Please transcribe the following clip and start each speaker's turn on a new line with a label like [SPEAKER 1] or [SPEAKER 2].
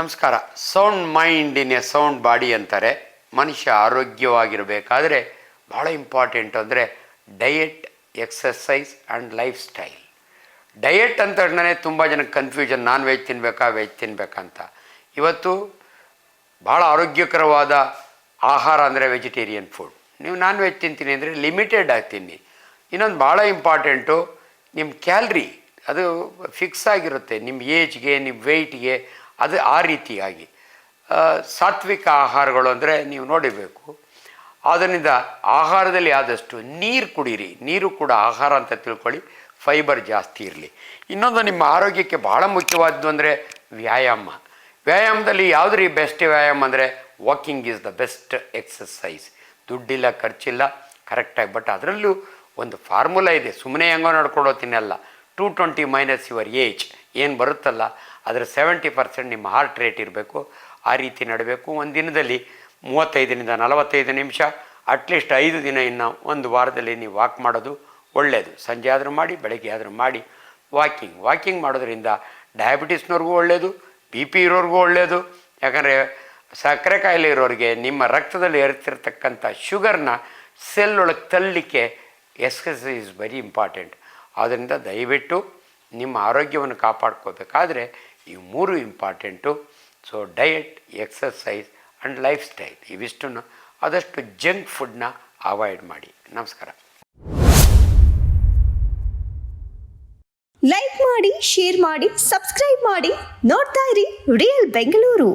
[SPEAKER 1] ನಮಸ್ಕಾರ. Sound mind in a sound body ಅಂತಾರೆ. ಮನುಷ್ಯ ಆರೋಗ್ಯವಾಗಿರಬೇಕಾದ್ರೆ ಭಾಳ ಇಂಪಾರ್ಟೆಂಟ್ ಅಂದರೆ diet, exercise and life style. Diet ಅಂತ ತಕ್ಷಣ ತುಂಬ ಜನಕ್ಕೆ ಕನ್ಫ್ಯೂಷನ್, ನಾನ್ ವೆಜ್ ತಿನ್ನಬೇಕಾ ವೆಜ್ ತಿನ್ನಬೇಕಂತ. ಇವತ್ತು ಭಾಳ ಆರೋಗ್ಯಕರವಾದ ಆಹಾರ ಅಂದರೆ ವೆಜಿಟೇರಿಯನ್ ಫುಡ್. ನೀವು ನಾನ್ ವೆಜ್ ತಿಂತೀನಿ ಅಂದರೆ ಲಿಮಿಟೆಡ್ ಆಗಿ ತಿನ್ನಿ. ಇನ್ನೊಂದು ಭಾಳ ಇಂಪಾರ್ಟೆಂಟು, ನಿಮ್ಮ ಕ್ಯಾಲ್ರಿ ಅದು ಫಿಕ್ಸ್ ಆಗಿರುತ್ತೆ, ನಿಮ್ಮ ಏಜ್ಗೆ, ನಿಮ್ಮ ವೆಯ್ಟ್ಗೆ, ಅದು ಆ ರೀತಿಯಾಗಿ. ಸಾತ್ವಿಕ ಆಹಾರಗಳು ಅಂದರೆ ನೀವು ನೋಡಿರಬೇಕು. ಅದರಿಂದ ಆಹಾರದಲ್ಲಿ ಆದಷ್ಟು ನೀರು ಕುಡೀರಿ. ನೀರು ಕೂಡ ಆಹಾರ ಅಂತ ತಿಳ್ಕೊಳ್ಳಿ, ಫೈಬರ್ ಜಾಸ್ತಿ ಇರಲಿ. ಇನ್ನೊಂದು ನಿಮ್ಮ ಆರೋಗ್ಯಕ್ಕೆ ಭಾಳ ಮುಖ್ಯವಾದ್ದು ಅಂದರೆ ವ್ಯಾಯಾಮ. ವ್ಯಾಯಾಮದಲ್ಲಿ ಯಾವುದ್ರಿ ಬೆಸ್ಟ್ ವ್ಯಾಯಾಮ ಅಂದರೆ walking is the best exercise. ದುಡ್ಡಿಲ್ಲ, ಖರ್ಚಿಲ್ಲ, ಕರೆಕ್ಟಾಗಿ. ಬಟ್ ಅದರಲ್ಲೂ ಒಂದು ಫಾರ್ಮುಲಾ ಇದೆ, ಸುಮ್ಮನೆ ಹೆಂಗೋ ನಡ್ಕೊಡೋ ತಿನ್ನಲ್ಲ. 220 ಮೈನಸ್ ಯುವರ್ ಏಜ್ ಏನು ಬರುತ್ತಲ್ಲ, ಅದರ 70% ನಿಮ್ಮ ಹಾರ್ಟ್ ರೇಟ್ ಇರಬೇಕು. ಆ ರೀತಿ ನಡಬೇಕು. ಒಂದು ದಿನದಲ್ಲಿ 35 to 45 ನಿಮಿಷ, ಅಟ್ಲೀಸ್ಟ್ 5 ದಿನ, ಇನ್ನು ಒಂದು ವಾರದಲ್ಲಿ ನೀವು ವಾಕ್ ಮಾಡೋದು ಒಳ್ಳೆಯದು. ಸಂಜೆ ಆದರೂ ಮಾಡಿ, ಬೆಳಗ್ಗೆ ಆದರೂ ಮಾಡಿ. ವಾಕಿಂಗ್ ಮಾಡೋದ್ರಿಂದ ಡಯಾಬಿಟಿಸ್ನವ್ರಿಗೂ ಒಳ್ಳೆಯದು, BP ಇರೋರಿಗೂ ಒಳ್ಳೆಯದು. ಯಾಕಂದರೆ ಸಕ್ಕರೆ ಕಾಯಿಲೆ ಇರೋರಿಗೆ ನಿಮ್ಮ ರಕ್ತದಲ್ಲಿ ಏರ್ತಿರ್ತಕ್ಕಂಥ ಶುಗರ್ನ ಸೆಲ್ ಒಳಗೆ ತಳ್ಳಲಿಕ್ಕೆ ಎಕ್ಸಸೈಸ್ ಇಸ್ ವೆರಿ ಇಂಪಾರ್ಟೆಂಟ್. ಆದ್ದರಿಂದ ದಯವಿಟ್ಟು ನಿಮ್ಮ ಆರೋಗ್ಯವನ್ನು ಕಾಪಾಡ್ಕೋಬೇಕಾದ್ರೆ ಈ 3 important. So diet, exercise and lifestyle, ಇವಿಷ್ಟನ್ನು ಆದಷ್ಟು ಜಂಕ್ ಫುಡ್ನ ಅವಾಯ್ಡ್ ಮಾಡಿ. ನಮಸ್ಕಾರ.
[SPEAKER 2] ಲೈಕ್ ಮಾಡಿ, ಶೇರ್ ಮಾಡಿ, ಸಬ್ಸ್ಕ್ರೈಬ್ ಮಾಡಿ. ನೋಡ್ತಾ ಇರಿ ರಿಯಲ್ ಬೆಂಗಳೂರು.